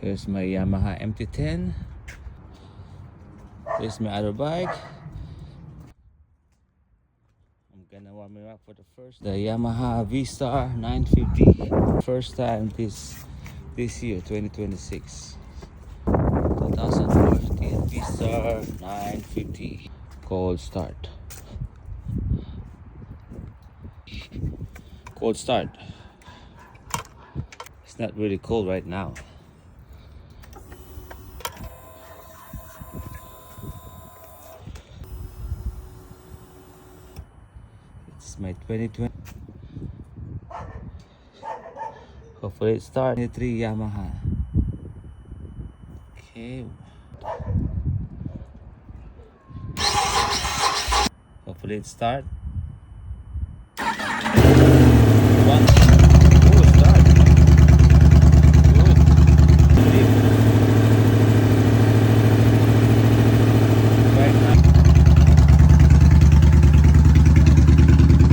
Here's my Yamaha MT10. Here's my other bike. I'm gonna warm it up for the Yamaha VSTAR 950. First time this year, 2026. 2015 VSTAR 950. Cold start. Cold start. It's not really cold right now. It's my 2020. Hopefully it starts. 23 Yamaha. Okay. Hopefully it starts. One. Oh, it start. Good. Right now.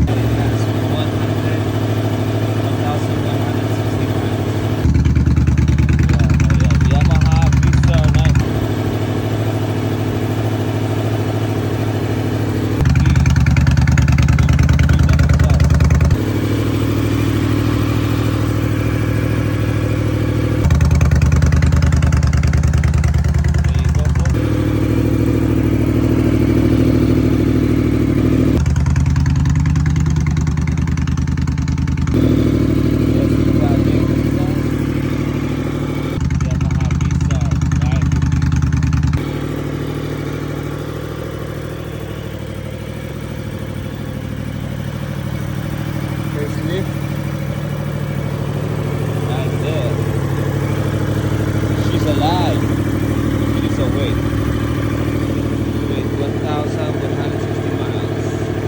It has 1,160 miles. Yeah, Yamaha VSTAR 950. Right there. She's alive. She's awake.